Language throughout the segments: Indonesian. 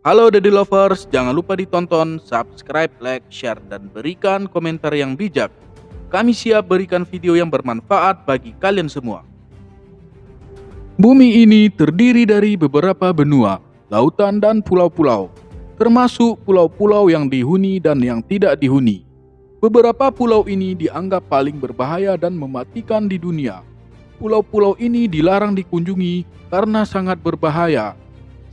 Halo Daddy Lovers, jangan lupa ditonton, subscribe, like, share, dan berikan komentar yang bijak. Kami siap berikan video yang bermanfaat bagi kalian semua. Bumi ini terdiri dari beberapa benua, lautan, dan pulau-pulau, termasuk pulau-pulau yang dihuni dan yang tidak dihuni. Beberapa pulau ini dianggap paling berbahaya dan mematikan di dunia. Pulau-pulau ini dilarang dikunjungi karena sangat berbahaya.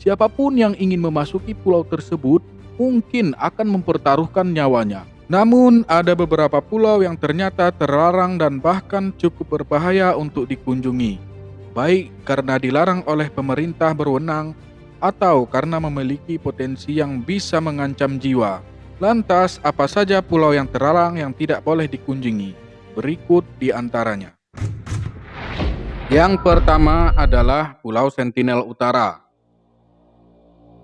Siapapun yang ingin memasuki pulau tersebut mungkin akan mempertaruhkan nyawanya. Namun, ada beberapa pulau yang ternyata terlarang dan bahkan cukup berbahaya untuk dikunjungi, baik karena dilarang oleh pemerintah berwenang atau karena memiliki potensi yang bisa mengancam jiwa. Lantas, apa saja pulau yang terlarang yang tidak boleh dikunjungi? Berikut di antaranya. Yang pertama adalah Pulau Sentinel Utara.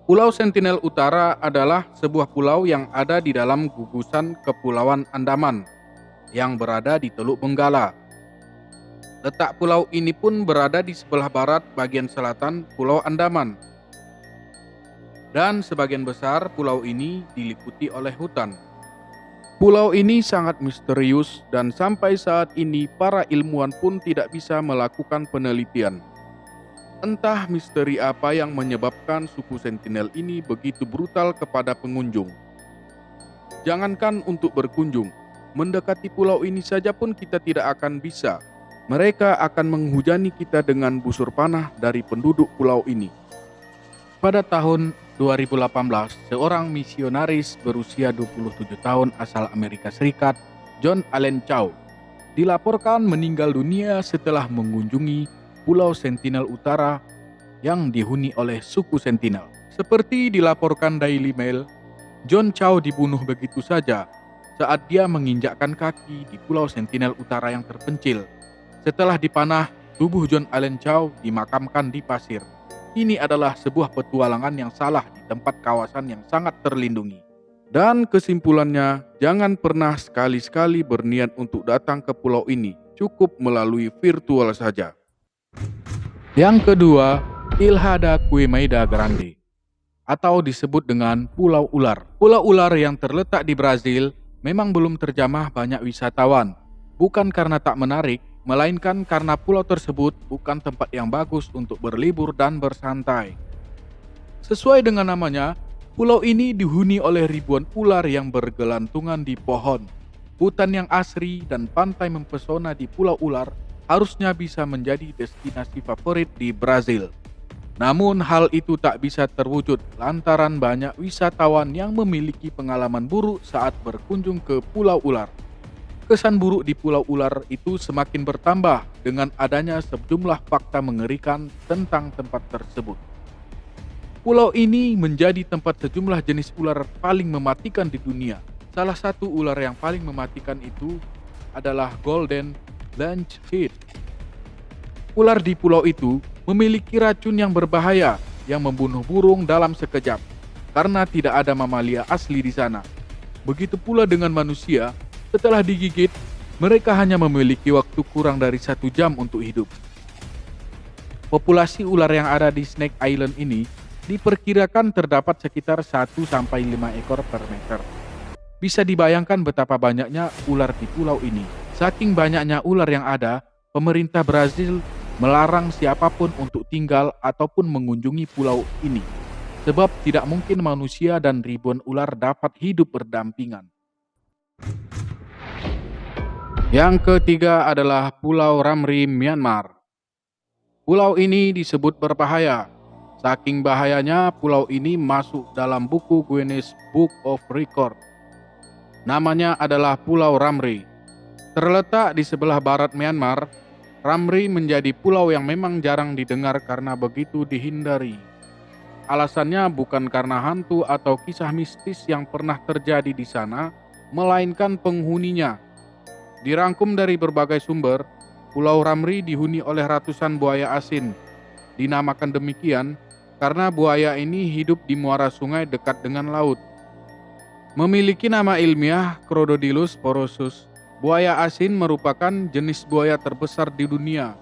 Pulau Sentinel Utara adalah sebuah pulau yang ada di dalam gugusan Kepulauan Andaman yang berada di Teluk Benggala. Letak pulau ini pun berada di sebelah barat bagian selatan Pulau Andaman. Dan sebagian besar pulau ini diliputi oleh hutan. Pulau ini sangat misterius dan sampai saat ini para ilmuwan pun tidak bisa melakukan penelitian. Entah misteri apa yang menyebabkan suku Sentinel ini begitu brutal kepada pengunjung. Jangankan untuk berkunjung, mendekati pulau ini saja pun kita tidak akan bisa. Mereka akan menghujani kita dengan busur panah dari penduduk pulau ini. Pada tahun 2018, seorang misionaris berusia 27 tahun asal Amerika Serikat, John Allen Chow, dilaporkan meninggal dunia setelah mengunjungi Pulau Sentinel Utara yang dihuni oleh suku Sentinel. Seperti dilaporkan Daily Mail, John Chow dibunuh begitu saja saat dia menginjakkan kaki di Pulau Sentinel Utara yang terpencil. Setelah dipanah, tubuh John Allen Chow dimakamkan di pasir. Ini adalah sebuah petualangan yang salah di tempat kawasan yang sangat terlindungi. Dan kesimpulannya, jangan pernah sekali-sekali berniat untuk datang ke pulau ini. Cukup melalui virtual saja. Yang kedua, Ilha da Queimada Grande, atau disebut dengan Pulau Ular. Pulau Ular yang terletak di Brazil memang belum terjamah banyak wisatawan. Bukan karena tak menarik, melainkan karena pulau tersebut bukan tempat yang bagus untuk berlibur dan bersantai. Sesuai dengan namanya, pulau ini dihuni oleh ribuan ular yang bergelantungan di pohon. Hutan yang asri dan pantai mempesona di Pulau Ular harusnya bisa menjadi destinasi favorit di Brazil. Namun hal itu tak bisa terwujud lantaran banyak wisatawan yang memiliki pengalaman buruk saat berkunjung ke Pulau Ular. Kesan buruk di Pulau Ular itu semakin bertambah dengan adanya sejumlah fakta mengerikan tentang tempat tersebut. Pulau ini menjadi tempat sejumlah jenis ular paling mematikan di dunia. Salah satu ular yang paling mematikan itu adalah Golden Lancehead. Ular di pulau itu memiliki racun yang berbahaya yang membunuh burung dalam sekejap karena tidak ada mamalia asli di sana. Begitu pula dengan manusia, setelah digigit, mereka hanya memiliki waktu kurang dari 1 jam untuk hidup. Populasi ular yang ada di Snake Island ini diperkirakan terdapat sekitar 1-5 ekor per meter. Bisa dibayangkan betapa banyaknya ular di pulau ini. Saking banyaknya ular yang ada, pemerintah Brazil melarang siapapun untuk tinggal ataupun mengunjungi pulau ini. Sebab tidak mungkin manusia dan ribuan ular dapat hidup berdampingan. Yang ketiga adalah Pulau Ramri, Myanmar. Pulau ini disebut berbahaya. Saking bahayanya, pulau ini masuk dalam buku Guinness Book of Record. Namanya adalah Pulau Ramri. Terletak di sebelah barat Myanmar, Ramri menjadi pulau yang memang jarang didengar karena begitu dihindari. Alasannya bukan karena hantu atau kisah mistis yang pernah terjadi di sana, melainkan penghuninya. Dirangkum dari berbagai sumber, Pulau Ramri dihuni oleh ratusan buaya asin. Dinamakan demikian karena buaya ini hidup di muara sungai dekat dengan laut. Memiliki nama ilmiah Crocodylus porosus. Buaya asin merupakan jenis buaya terbesar di dunia.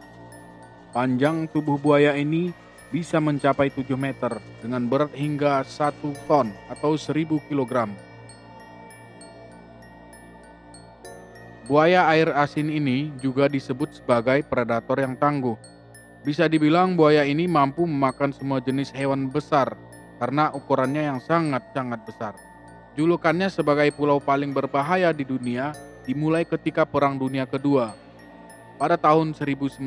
Panjang tubuh buaya ini bisa mencapai 7 meter dengan berat hingga 1 ton atau 1000 kilogram. Buaya air asin ini juga disebut sebagai predator yang tangguh. Bisa dibilang buaya ini mampu memakan semua jenis hewan besar karena ukurannya yang sangat-sangat besar. Julukannya sebagai pulau paling berbahaya di dunia dimulai ketika Perang Dunia Kedua. Pada tahun 1945,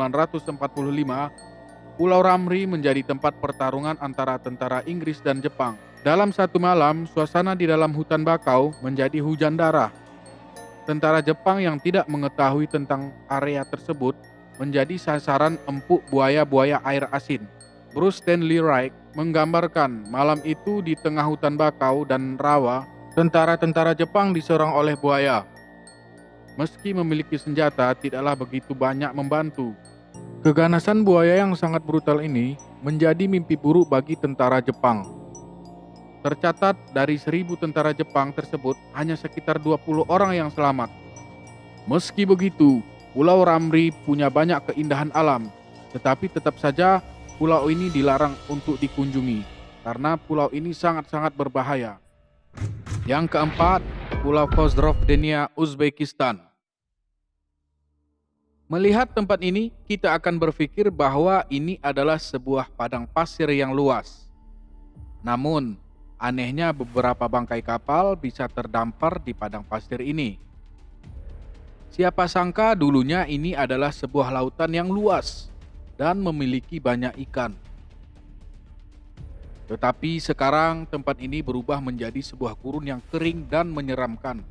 Pulau Ramri menjadi tempat pertarungan antara tentara Inggris dan Jepang. Dalam satu malam, suasana di dalam hutan bakau menjadi hujan darah. Tentara Jepang yang tidak mengetahui tentang area tersebut menjadi sasaran empuk buaya-buaya air asin. Bruce Stanley Wright menggambarkan malam itu di tengah hutan bakau dan rawa, tentara-tentara Jepang diserang oleh buaya. Meski memiliki senjata, tidaklah begitu banyak membantu. Keganasan buaya yang sangat brutal ini menjadi mimpi buruk bagi tentara Jepang. Tercatat dari 1000 tentara Jepang tersebut, hanya sekitar 20 orang yang selamat. Meski begitu, Pulau Ramri punya banyak keindahan alam, tetapi tetap saja pulau ini dilarang untuk dikunjungi, karena pulau ini sangat-sangat berbahaya. Yang keempat, Pulau Khosrovdenia, Uzbekistan. Melihat tempat ini, kita akan berpikir bahwa ini adalah sebuah padang pasir yang luas. Namun, anehnya beberapa bangkai kapal bisa terdampar di padang pasir ini. Siapa sangka dulunya ini adalah sebuah lautan yang luas dan memiliki banyak ikan. Tetapi sekarang tempat ini berubah menjadi sebuah gurun yang kering dan menyeramkan.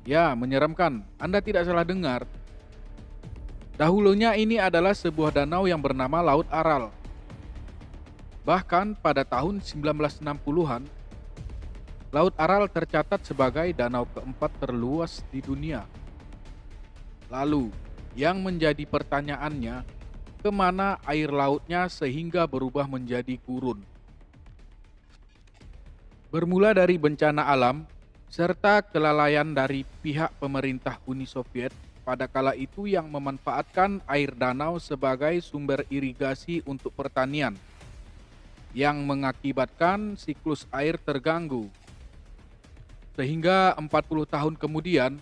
Ya, menyeramkan. Anda tidak salah dengar. Dahulunya ini adalah sebuah danau yang bernama Laut Aral. Bahkan pada tahun 1960-an, Laut Aral tercatat sebagai danau keempat terluas di dunia. Lalu, yang menjadi pertanyaannya, kemana air lautnya sehingga berubah menjadi gurun? Bermula dari bencana alam, serta kelalaian dari pihak pemerintah Uni Soviet pada kala itu yang memanfaatkan air danau sebagai sumber irigasi untuk pertanian, yang mengakibatkan siklus air terganggu. Sehingga 40 tahun kemudian,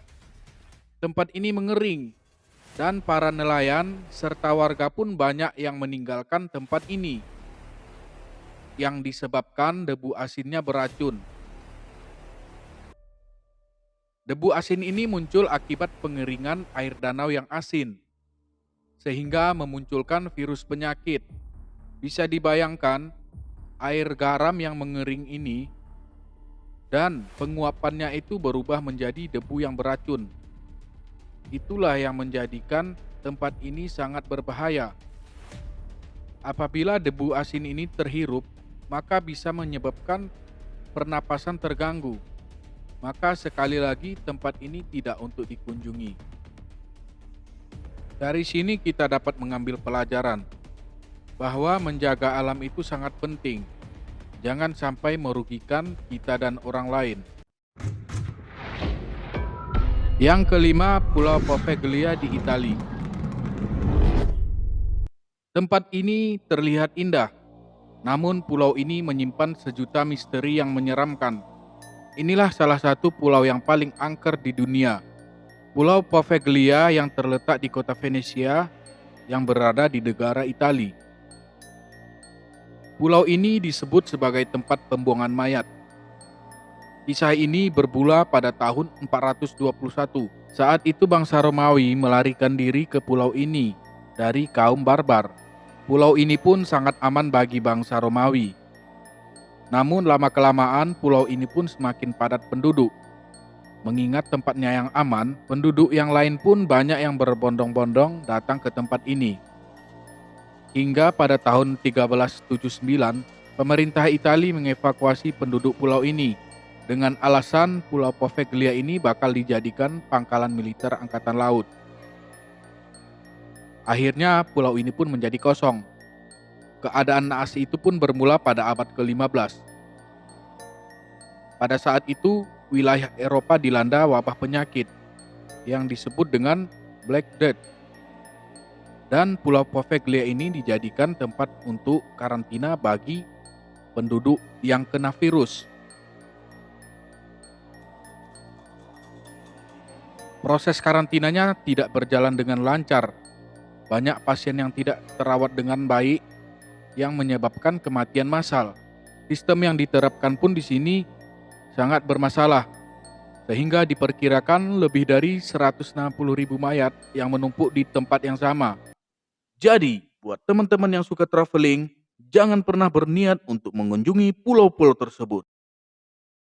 tempat ini mengering dan para nelayan serta warga pun banyak yang meninggalkan tempat ini yang disebabkan debu asinnya beracun. Debu asin ini muncul akibat pengeringan air danau yang asin, sehingga memunculkan virus penyakit. Bisa dibayangkan, air garam yang mengering ini dan penguapannya itu berubah menjadi debu yang beracun. Itulah yang menjadikan tempat ini sangat berbahaya. Apabila debu asin ini terhirup, maka bisa menyebabkan pernapasan terganggu. Maka sekali lagi tempat ini tidak untuk dikunjungi. Dari sini kita dapat mengambil pelajaran bahwa menjaga alam itu sangat penting. Jangan sampai merugikan kita dan orang lain. Yang kelima, Pulau Poveglia di Italia. Tempat ini terlihat indah, namun pulau ini menyimpan sejuta misteri yang menyeramkan. Inilah salah satu pulau yang paling angker di dunia. Pulau Poveglia yang terletak di kota Venesia yang berada di negara Italia. Pulau ini disebut sebagai tempat pembuangan mayat. Kisah ini bermula pada tahun 421. Saat itu bangsa Romawi melarikan diri ke pulau ini dari kaum barbar. Pulau ini pun sangat aman bagi bangsa Romawi. Namun lama-kelamaan pulau ini pun semakin padat penduduk. Mengingat tempatnya yang aman, penduduk yang lain pun banyak yang berbondong-bondong datang ke tempat ini. Hingga pada tahun 1379, pemerintah Italia mengevakuasi penduduk pulau ini dengan alasan Pulau Poveglia ini bakal dijadikan pangkalan militer angkatan laut. Akhirnya pulau ini pun menjadi kosong. Keadaan naas itu pun bermula pada abad ke-15. Pada saat itu, wilayah Eropa dilanda wabah penyakit yang disebut dengan Black Death. Dan Pulau Poveglia ini dijadikan tempat untuk karantina bagi penduduk yang kena virus. Proses karantinanya tidak berjalan dengan lancar. Banyak pasien yang tidak terawat dengan baik yang menyebabkan kematian massal. Sistem yang diterapkan pun di sini sangat bermasalah, sehingga diperkirakan lebih dari 160.000 mayat yang menumpuk di tempat yang sama. Jadi, buat teman-teman yang suka traveling, jangan pernah berniat untuk mengunjungi pulau-pulau tersebut.